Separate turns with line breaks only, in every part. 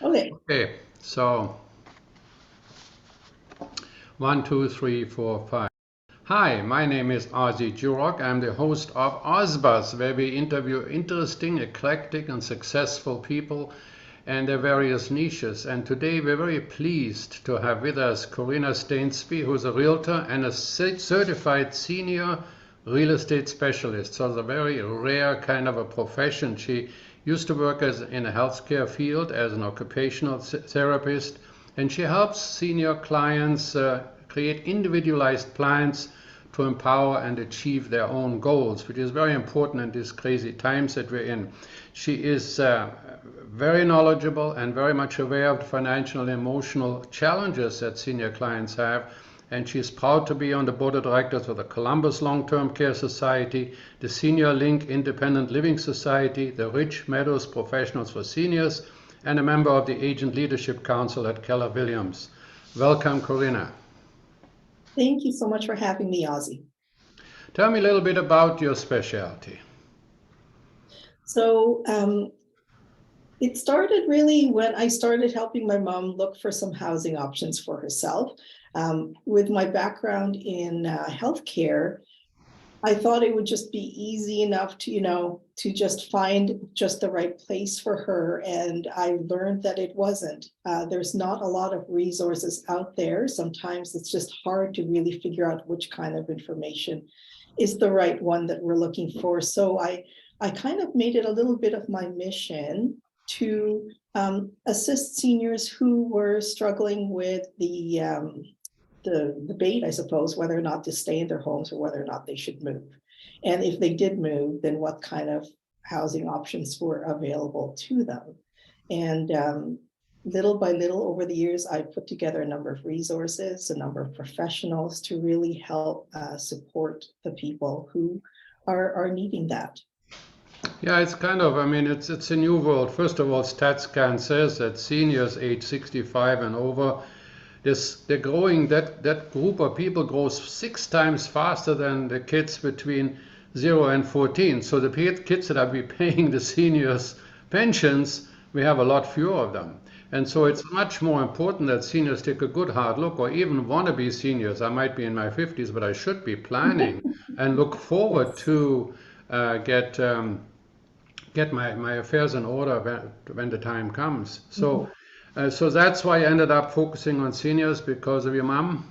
Okay.
Okay, so 1, 2, 3, 4, 5. Hi, my name is Ozzie. I'm the host of Ozbuzz, where we interview interesting, eclectic, and successful people and their various niches. And today we're very pleased to have with us Corina Stainsby, who's a realtor and a certified senior real estate specialist. So it's a very rare kind of a profession. She used to work in a healthcare field as an occupational therapist, and she helps senior clients create individualized plans to empower and achieve their own goals, which is very important in these crazy times that we're in. She is very knowledgeable and very much aware of the financial and emotional challenges that senior clients have. And she's proud to be on the board of directors of the Columbus Long-Term Care Society, the Senior Link Independent Living Society, the Rich Meadows Professionals for Seniors, and a member of the Agent Leadership Council at Keller Williams. Welcome, Corina.
Thank you so much for having me, Ozzie.
Tell me a little bit about your specialty.
So it started really when I started helping my mom look for some housing options for herself. With my background in healthcare, I thought it would just be easy enough to just find just the right place for her. And I learned that it wasn't. There's not a lot of resources out there. Sometimes it's just hard to really figure out which kind of information is the right one that we're looking for. So I kind of made it a little bit of my mission to assist seniors who were struggling with the debate, I suppose, whether or not to stay in their homes or whether or not they should move. And if they did move, then what kind of housing options were available to them. And little by little over the years, I put together a number of resources, a number of professionals to really help support the people who are needing that.
Yeah, it's kind of, I mean, it's a new world. First of all, StatsCan says that seniors age 65 and over, they're growing, that group of people grows 6 times faster than the kids between 0 and 14. So the kids that are paying the seniors pensions, we have a lot fewer of them. And so it's much more important that seniors take a good hard look, or even want to be seniors. I might be in my 50s, but I should be planning and look forward
Yes.
to get my affairs in order when the time comes.
Mhm.
So that's why I ended up focusing on seniors because of your mom.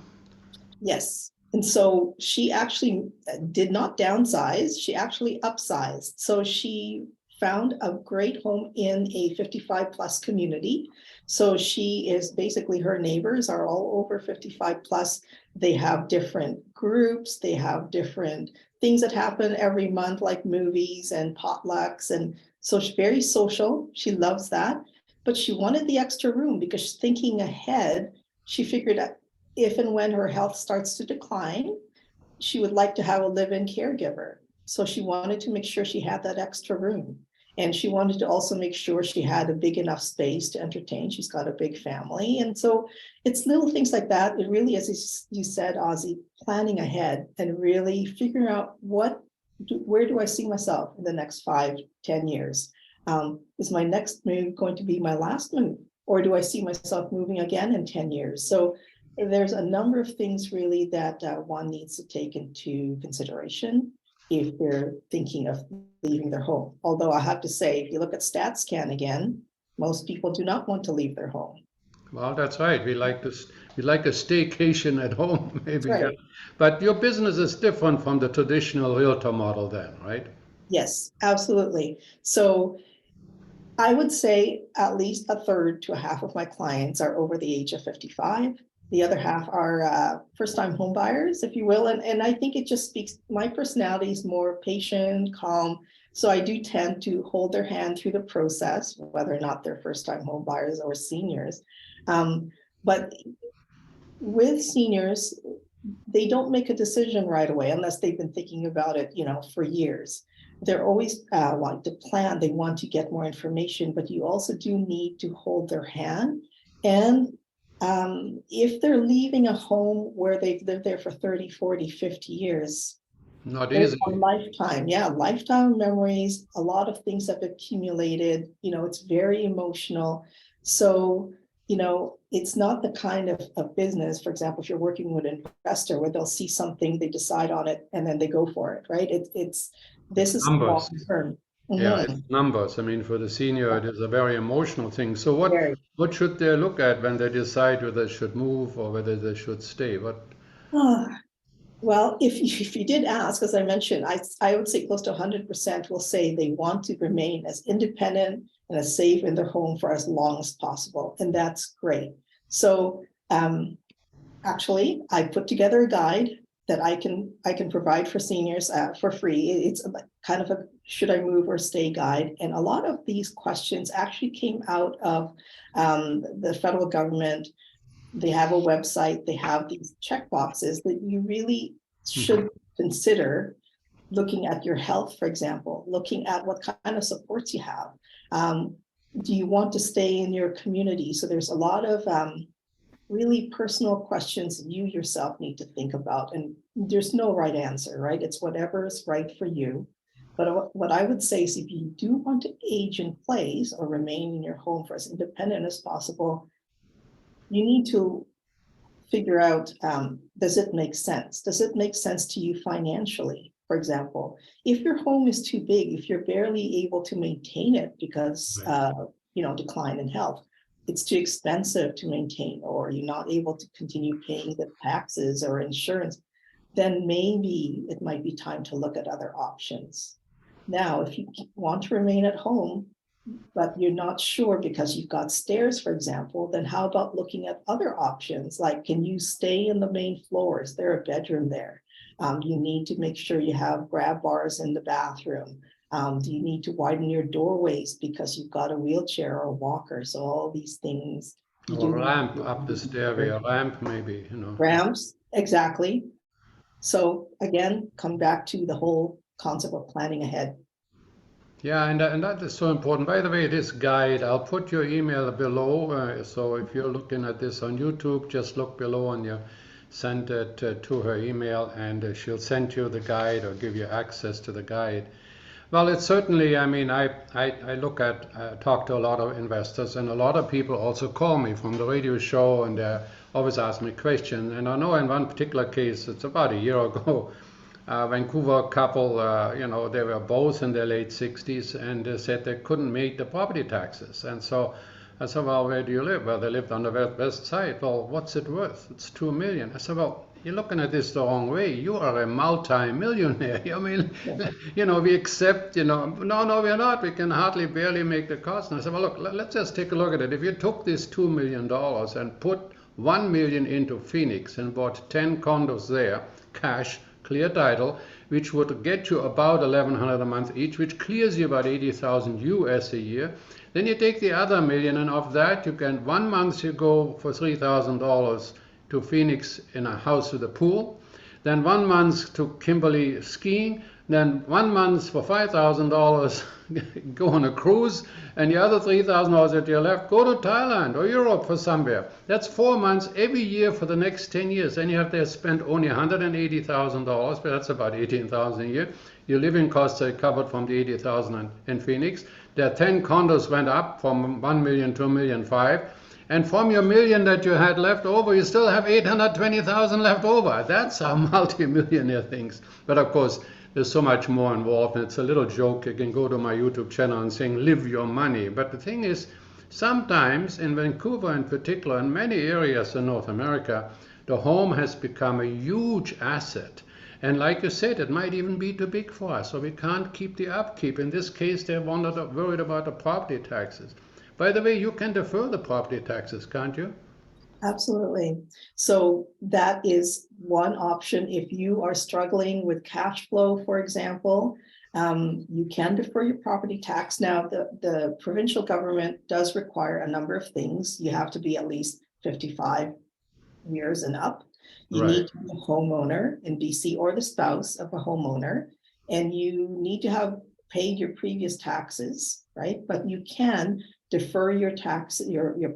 Yes. And so she actually did not downsize, she actually upsized. So she found a great home in a 55 plus community. So she is basically, her neighbors are all over 55 plus. They have different groups, they have different things that happen every month, like movies and potlucks. And so she's very social. She loves that. But she wanted the extra room because thinking ahead, she figured out if and when her health starts to decline, she would like to have a live-in caregiver. So she wanted to make sure she had that extra room. And she wanted to also make sure she had a big enough space to entertain. She's got a big family. And so it's little things like that. It really, as you said, Ozzie, planning ahead and really figuring out where do I see myself in the next 5, 10 years? Is my next move going to be my last move? Or do I see myself moving again in 10 years? So there's a number of things really that one needs to take into consideration if they're thinking of leaving their home. Although I have to say, if you look at StatsCan again, most people do not want to leave their home.
Well, that's right. We like a staycation at home,
That's
maybe. Yeah.
right.
But your business is different from the traditional realtor model, then, right?
Yes, absolutely. So I would say at least a third to a half of my clients are over the age of 55. The other half are first-time home buyers, if you will. And I think it just speaks, my personality is more patient, calm. So I do tend to hold their hand through the process, whether or not they're first-time home buyers or seniors. But with seniors, they don't make a decision right away unless they've been thinking about it, for years. They're always want to plan, they want to get more information, but you also do need to hold their hand. And if they're leaving a home where they've lived there for 30, 40, 50 years,
Not
there's a
easy.
lifetime, yeah, lifetime memories, a lot of things have accumulated, it's very emotional. So, it's not the kind of business, for example, if you're working with an investor where they'll see something, they decide on it, and then they go for it, right? This is long
Numbers.
term.
Yeah,
Mhm.
it's numbers. I mean, for the senior, it is a very emotional thing. So
Very.
what should they look at when they decide whether they should move or whether they should stay? What?
Ah, well, if you did ask, as I mentioned, I would say close to 100% will say they want to remain as independent and as safe in their home for as long as possible, and that's great. So actually, I put together a guide that I can provide for seniors for free. It's kind of a should I move or stay guide, and a lot of these questions actually came out of the federal government. They have a website, they have these check boxes that you really
Mhm.
should consider looking at your health, for example, looking at what kind of supports you have. Um, do you want to stay in your community? So there's a lot of really personal questions you yourself need to think about. And there's no right answer, right? It's whatever is right for you. But what I would say is if you do want to age in place or remain in your home for as independent as possible, you need to figure out, does it make sense? Does it make sense to you financially? For example, if your home is too big, if you're barely able to maintain it because,
Right.
decline in health, it's too expensive to maintain, or you're not able to continue paying the taxes or insurance, then maybe it might be time to look at other options. Now, if you want to remain at home, but you're not sure because you've got stairs, for example, then how about looking at other options? Like, can you stay in the main floor? Is there a bedroom there? You need to make sure you have grab bars in the bathroom. Do you need to widen your doorways because you've got a wheelchair or a walker? So all these things you
Or
do
a
need
ramp
to
up the stairway,
consider.
a ramp maybe,
Ramps, exactly. So again, come back to the whole concept of planning ahead.
Yeah, and that is so important. By the way, this guide, I'll put your email below. So if you're looking at this on YouTube, just look below and you send it to her email, and she'll send you the guide or give you access to the guide. Well, it's certainly, I mean, I look at, talk to a lot of investors, and a lot of people also call me from the radio show, and they always ask me questions. And I know in one particular case, it's about a year ago, a Vancouver couple, they were both in their late 60s, and they said they couldn't make the property taxes. And so I said, well, where do you live? Well, they lived on the west side. Well, what's it worth? It's 2 million. I said, well, you're looking at this the wrong way. You are a multi-millionaire. I mean,
Yeah.
we accept, no, we're not. We can hardly barely make the cost. And I said, well, look, let's just take a look at it. If you took this $2 million and put 1 million into Phoenix and bought 10 condos there, cash, clear title, which would get you about 1,100 a month each, which clears you about 80,000 US a year. Then you take the other million, and of that you can 1 month you go for $3,000 to Phoenix in a house with a pool, then 1 month to Kimberley skiing, then 1 month for $5,000 go on a cruise, and the other $3,000 that you left go to Thailand or Europe for somewhere. That's 4 months every year for the next 10 years. Then you have to spend only $180,000, but that's about $18,000 a year. Your living costs are covered from the $80,000 in Phoenix. Their 10 condos went up from 1 million to 1,500,000. And from your million that you had left over, you still have 820,000 left over. That's how multi-millionaire things. But of course, there's so much more involved, and it's a little joke. You can go to my YouTube channel and saying, live your money. But the thing is, sometimes in Vancouver in particular, in many areas in North America, the home has become a huge asset. And like you said, it might even be too big for us, so we can't keep the upkeep. In this case, they're worried about the property taxes. By the way, you can defer the property taxes, can't you?
Absolutely. So that is one option. If you are struggling with cash flow, for example, you can defer your property tax. Now, the provincial government does require a number of things. You have to be at least 55 years and up. You
Right.
need to be a homeowner in BC or the spouse of a homeowner, and you need to have paid your previous taxes, right? But you can defer your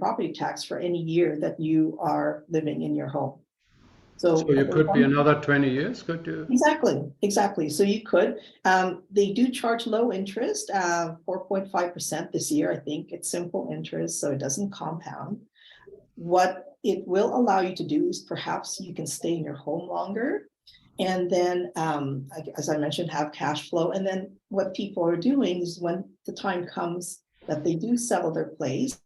property tax for any year that you are living in your home.
So
So
you could be another 20 years, could you?
exactly. So you could, they do charge low interest, 4.5% this year. I think it's simple interest, so it doesn't compound. What it will allow you to do is perhaps you can stay in your home longer. And then, as I mentioned, have cash flow. And then what people are doing is when the time comes that they do sell their place,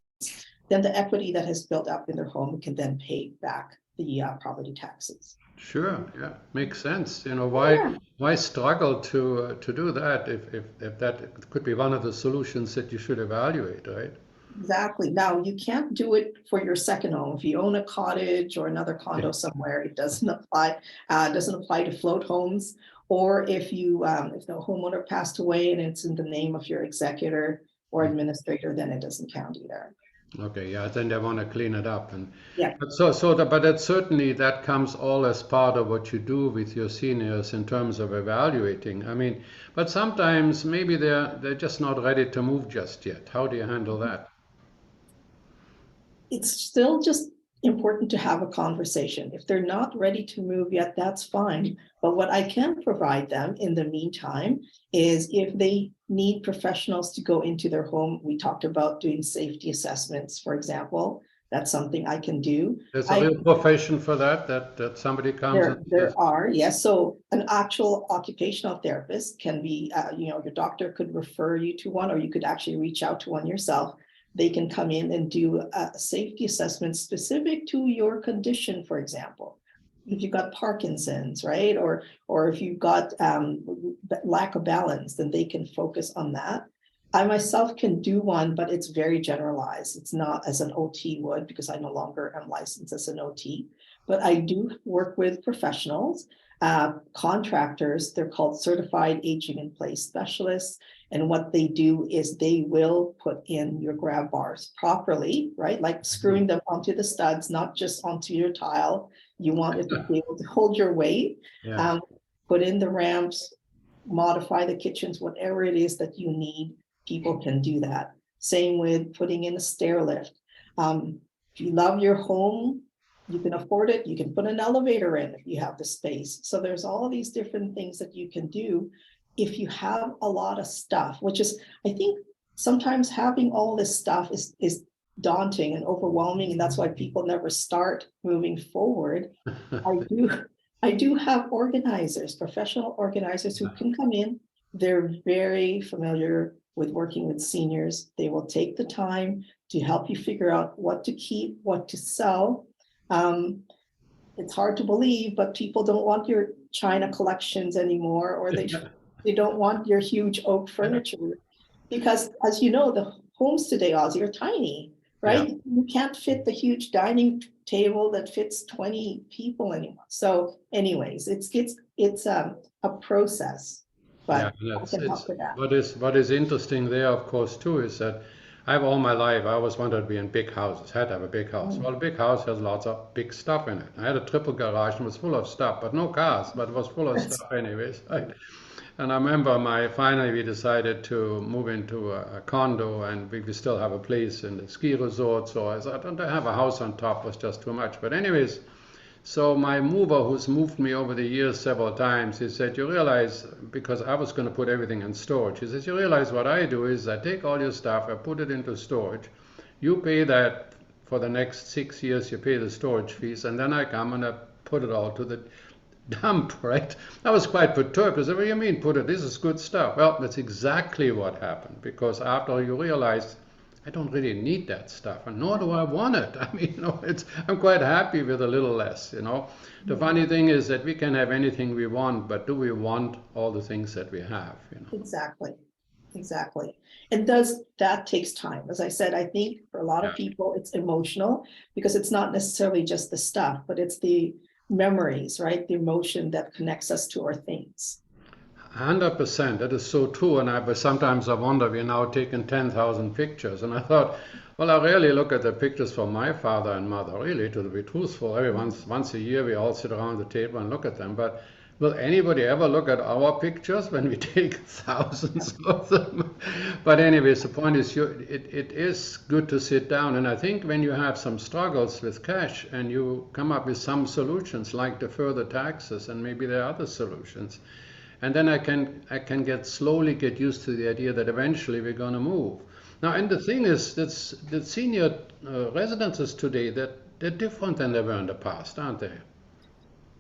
then the equity that has built up in their home can then pay back the property taxes.
Sure, yeah, makes sense. You know,
Yeah.
why struggle to do that if that could be one of the solutions that you should evaluate, right?
Exactly. Now, you can't do it for your second home. If you own a cottage or another condo somewhere, it doesn't apply. Doesn't apply to float homes. Or if you, if the homeowner passed away and it's in the name of your executor or administrator, then it doesn't count either.
Okay, yeah, then they want to clean it up, and
Yeah.
but that certainly that comes all as part of what you do with your seniors in terms of evaluating. I mean, but sometimes maybe they're just not ready to move just yet. How do you handle that?
It's still just important to have a conversation. If they're not ready to move yet, that's fine. But what I can provide them in the meantime is if they need professionals to go into their home, we talked about doing safety assessments, for example. That's something I can do.
There's a real profession for that somebody comes and
There
says,
are, yes. So an actual occupational therapist can be, your doctor could refer you to one, or you could actually reach out to one yourself. They can come in and do a safety assessment specific to your condition, for example. If you've got Parkinson's, right? Or if you've got lack of balance, then they can focus on that. I myself can do one, but it's very generalized. It's not as an OT would, because I no longer am licensed as an OT. But I do work with professionals, contractors. They're called certified aging in place specialists. And what they do is they will put in your grab bars properly, right? Like screwing them onto the studs, not just onto your tile. You want it to be able to hold your weight,
yeah,
put in the ramps, modify the kitchens, whatever it is that you need, people can do that. Same with putting in a stair lift. If you love your home, you can afford it, you can put an elevator in if you have the space. So there's all these different things that you can do if you have a lot of stuff, which is, I think sometimes having all this stuff is daunting and overwhelming, and that's why people never start moving forward. I do have organizers, professional organizers who can come in. They're very familiar with working with seniors. They will take the time to help you figure out what to keep, what to sell. It's hard to believe, but people don't want your China collections anymore, or they don't want your huge oak furniture, because as you know, the homes today, Ozzie, are tiny, right?
yeah.
You can't fit the huge dining table that fits 20 people anymore. So anyways, it's a process,
Yeah,
but I can help with that.
what is interesting there, of course, too, is that I've all my life I always wanted to be in big houses, had to have a big house. Well, a big house has lots of big stuff in it. I had a triple garage and it was full of stuff, but no cars, but it was full of
That's
stuff anyways. Right? And I remember finally we decided to move into a condo, and we still have a place in the ski resort. So I thought, don't I have a house on top, was just too much. But anyways, so my mover, who's moved me over the years several times, he said, you realize, because I was going to put everything in storage, he says, you realize what I do is I take all your stuff, I put it into storage, you pay that for the next 6 years, you pay the storage fees, and then I come and I put it all to the dump, right? I was quite perturbed. I said, what do you mean put it? This is good stuff. Well, that's exactly what happened, because after you realize I don't really need that stuff, and nor do I want it. I mean, I'm quite happy with a little less, The funny thing is that we can have anything we want, but do we want all the things that we have,
exactly. And that takes time. As I said, I think for a lot of
Yeah.
people, it's emotional, because it's not necessarily just the stuff, but it's the memories, right? The emotion that connects us to our things.
100%. That is so true. And sometimes I wonder, we're now taking 10,000 pictures. And I thought, well, I rarely look at the pictures from my father and mother, really, to be truthful. Once a year, we all sit around the table and look at them. But Will anybody ever look at our pictures when we take thousands of them? But anyways, the point is, it is good to sit down. And I think when you have some struggles with cash and you come up with some solutions like the further taxes, and maybe there are other solutions, and then I can slowly get used to the idea that eventually we're going to move. Now, and the thing is, that senior residences today, that they're different than they were in the past, aren't they?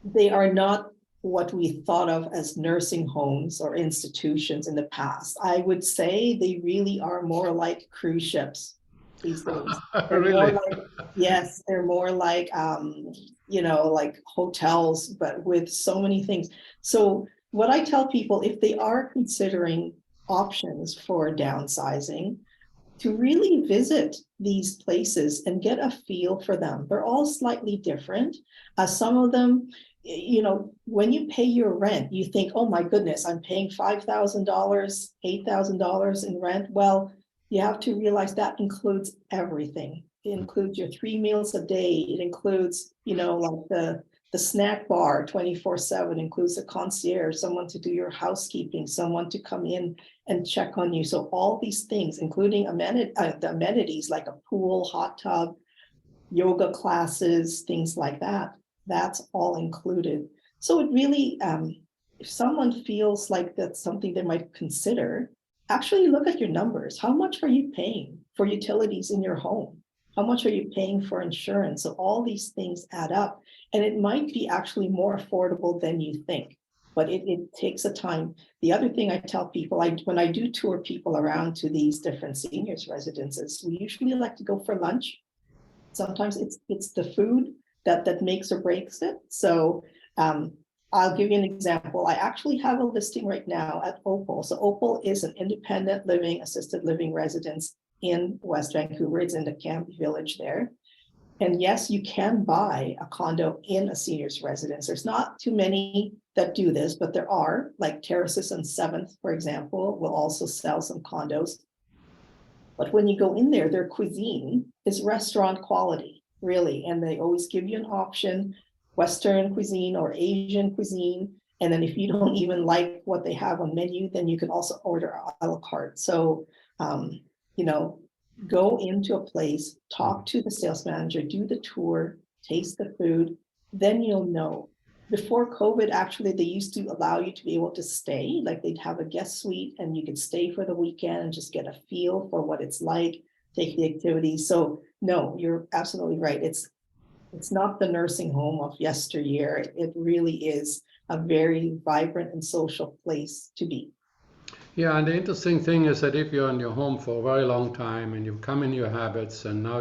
They are not what we thought of as nursing homes or institutions in the past. I would say they really are more like cruise ships these days. They're more
Really?
like, yes, they're more like, like hotels, but with so many things. So what I tell people, if they are considering options for downsizing, to really visit these places and get a feel for them. They're all slightly different. Some of them, when you pay your rent, you think, oh my goodness, I'm paying $5,000, $8,000 in rent. Well, you have to realize that includes everything. It includes your 3 meals a day. It includes, like the snack bar 24/7, includes a concierge, someone to do your housekeeping, someone to come in and check on you. So all these things, including the amenities like a pool, hot tub, yoga classes, things like that, that's all included. So it really, if someone feels like that's something they might consider, actually look at your numbers. How much are you paying for utilities in your home? How much are you paying for insurance? So all these things add up, and it might be actually more affordable than you think, but it takes a time. The other thing I tell people, when I do tour people around to these different seniors residences, we usually like to go for lunch. Sometimes it's the food that makes or breaks it. So I'll give you an example. I actually have a listing right now at Opal. So Opal is an independent living, assisted living residence in West Vancouver. It's in the Camp Village there. And yes, you can buy a condo in a senior's residence. There's not too many that do this, but there are, like Terraces on 7th, for example, will also sell some condos. But when you go in there, their cuisine is restaurant quality, really. And they always give you an option, Western cuisine or Asian cuisine. And then if you don't even like what they have on menu, then you can also order a la carte. So, go into a place, talk to the sales manager, do the tour, taste the food, then you'll know. Before COVID, actually, they used to allow you to be able to stay, like they'd have a guest suite and you could stay for the weekend and just get a feel for what it's like, take the activities. So no, you're absolutely right. It's not the nursing home of yesteryear. It really is a very vibrant and social place to be.
Yeah, and the interesting thing is that if you're in your home for a very long time and you come in your habits, and now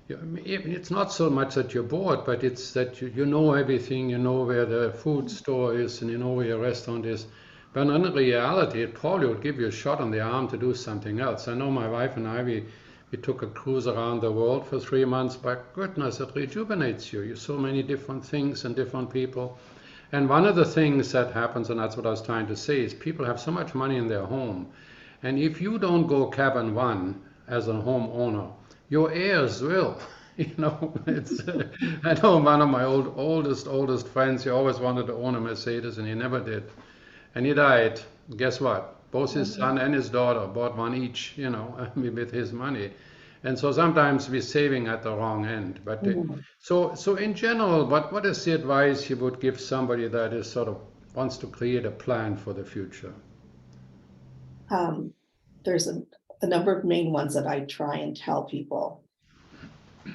it's not so much that you're bored, but it's that you know everything, you know where the food store is and you know where your restaurant is. But in reality, it probably would give you a shot on the arm to do something else. I know my wife and I, we took a cruise around the world for 3 months. By goodness, it rejuvenates you. You so many different things and different people. And one of the things that happens, and that's what I was trying to say, is people have so much money in their home. And if you don't go cabin one as a homeowner, your heirs will. I know one of my oldest friends, he always wanted to own a Mercedes and he never did. And he died. Guess what? Both his son and his daughter bought one each, with his money. And so sometimes we're saving at the wrong end. But
Mhm.
so in general, what is the advice you would give somebody that is sort of wants to create a plan for the future?
There's a number of main ones that I try and tell people.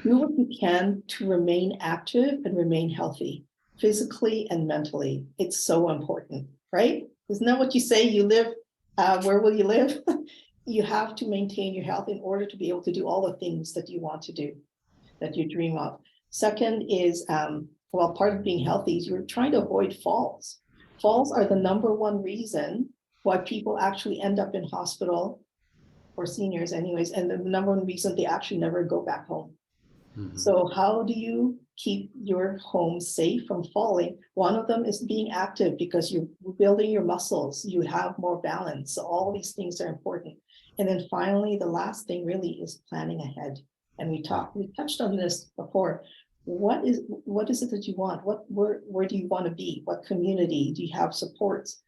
Do what you can to remain active and remain healthy, physically and mentally. It's so important, right? Isn't that what you say? You live, where will you live? You have to maintain your health in order to be able to do all the things that you want to do, that you dream of. Second is, part of being healthy is you're trying to avoid falls. Falls are the number one reason why people actually end up in hospital, or seniors anyways, and the number one reason they actually never go back home.
Mhm.
So how do you keep your home safe from falling? One of them is being active, because you're building your muscles, you have more balance. So all these things are important. And then finally, the last thing really is planning ahead. And we touched on this before. what is it that you want? Where do you want to be? What community do you have supports?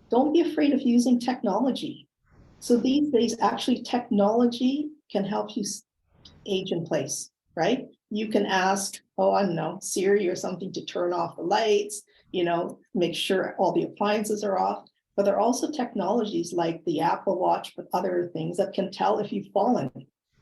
Don't be afraid of using technology. So these days, actually, technology can help you age in place, right? You can ask, oh, I don't know, Siri or something to turn off the lights, make sure all the appliances are off. But there are also technologies like the Apple Watch, but other things that can tell if you've fallen,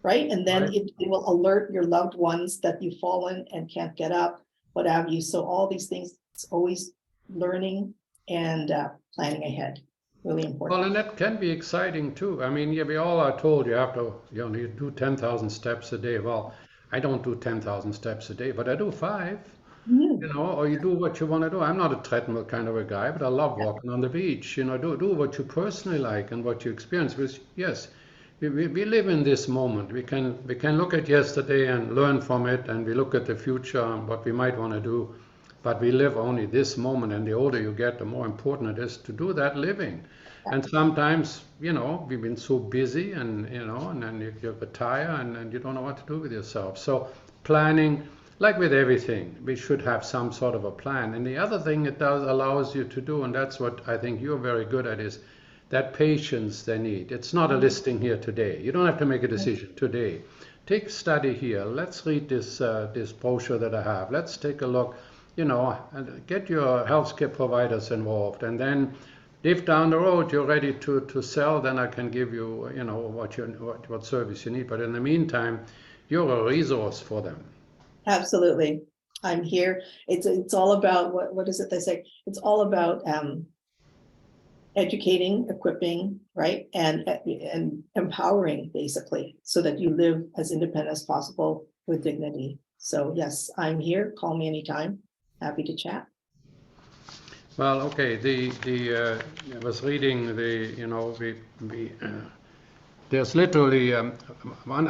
right? And then
Right.
it will alert your loved ones that you've fallen and can't get up, what have you. So all these things, it's always learning and planning ahead. Really important.
Well, and that can be exciting too. I mean, yeah, we all are told you have to, you do 10,000 steps a day. Well, I don't do 10,000 steps a day, but I do five,
Mm,
or you do what you want to do. I'm not a treadmill kind of a guy, but I love
yeah,
walking on the beach. Do what you personally like and what you experience. Because yes, we live in this moment. We can look at yesterday and learn from it, and we look at the future and what we might want to do. But we live only this moment, and the older you get, the more important it is to do that living.
yeah.
And sometimes, we've been so busy, and then you retire, and you don't know what to do with yourself. So planning, like with everything, we should have some sort of a plan. And the other thing it does allows you to do, and that's what I think you're very good at, is that patience they need. It's not a listing here today. You don't have to make a decision today. Take study here. Let's read this brochure that I have. Let's take a look, and get your healthcare providers involved. And then if down the road you're ready to sell, then I can give you, what service you need. But in the meantime, you're a resource for them.
Absolutely. I'm here. It's all about what is it they say? It's all about educating, equipping, right? And empowering basically so that you live as independent as possible with dignity. So yes, I'm here. Call me anytime. Happy to chat.
Well, okay. I was reading there's literally one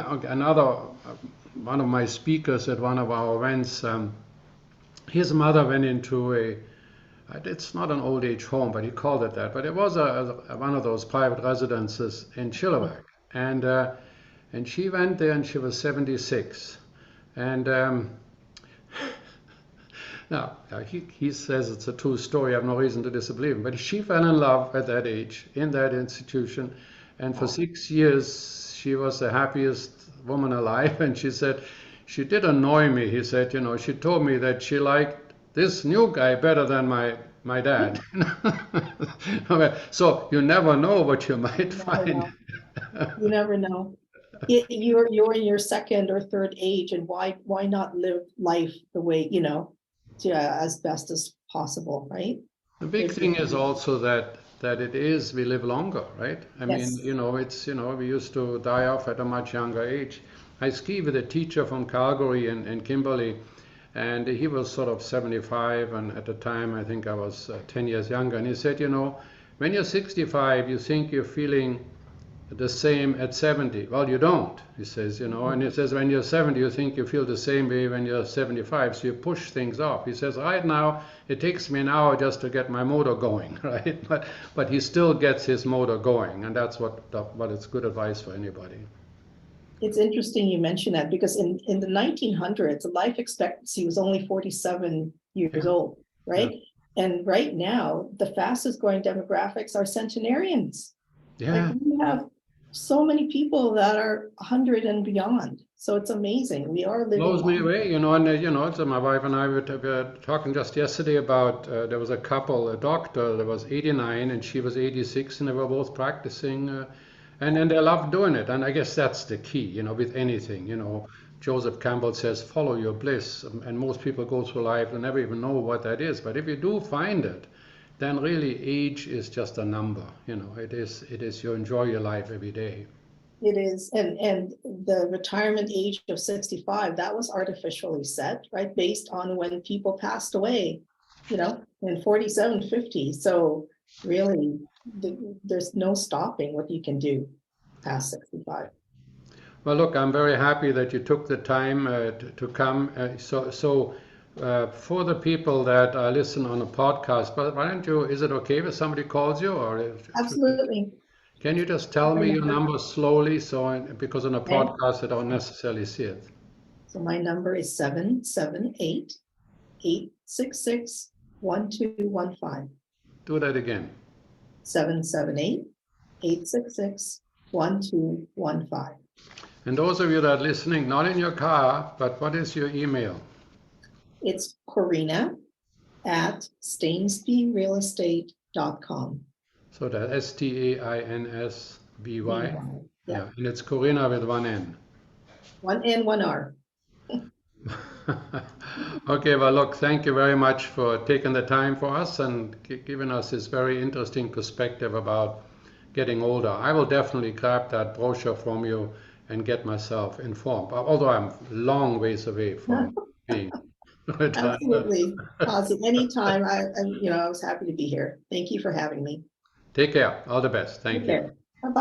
of my speakers at one of our events. His mother went into it's not an old age home, but he called it that. But it was one of those private residences in Chilliwack, and she went there, and she was 76, and now he says it's a true story. I have no reason to disbelieve him, but she fell in love at that age in that institution, and for 6 years she was the happiest woman alive. And she said she did annoy me. He said, she told me that she liked this new guy better than my dad. Okay, so you never know what you might
You never
find.
know. You never know. You're in your second or third age, and why not live life the way, as best as possible, right?
The big thing is also that we live longer, right? I mean,
Yes.
we used to die off at a much younger age. I ski with a teacher from Calgary in Kimberley, and he was sort of 75, and at the time I think I was 10 years younger, and he said, when you're 65, you think you're feeling the same at 70. Well, you don't, he says, and he says when you're 70, you think you feel the same way when you're 75, so you push things off. He says, right now, it takes me an hour just to get my motor going, right? But he still gets his motor going, and that's what is good advice for anybody.
It's interesting you mentioned that, because in the 1900s, the life expectancy was only 47 years old, right? Yeah. And right now, the fastest growing demographics are centenarians.
Yeah.
Like, we have so many people that are 100 and beyond. So it's amazing. We are living.
Blows me away, and so my wife and I were talking just yesterday about there was a couple, a doctor that was 89 and she was 86, and they were both practicing, and they loved doing it. And I guess that's the key, with anything. Joseph Campbell says, follow your bliss, and most people go through life and never even know what that is. But if you do find it, then really age is just a number. It is you enjoy your life every day.
It is, and the retirement age of 65, that was artificially set, right, based on when people passed away, in 47, 50. So really, there's no stopping what you can do past 65.
Well, look, I'm very happy that you took the time to come. For the people that listen on a podcast, but why don't you, is it okay if somebody calls you?
Absolutely.
Can you just tell me your number slowly, because on a podcast I don't necessarily see it?
So my number is 778-866-1215.
Do that again.
778-866-1215.
And those of you that are listening, not in your car, but what is your email?
It's Corina at stainsbyrealestate.com.
So that Stainsby.
Yeah.
And it's Corina with one N.
One N, one R.
Okay, well, look, thank you very much for taking the time for us and giving us this very interesting perspective about getting older. I will definitely grab that brochure from you and get myself informed, although I'm long ways away from being retired.
Absolutely. Ozzie, anytime. I was happy to be here. Thank you for having me.
Take care. All the best. Thank you.
Okay. Bye-bye.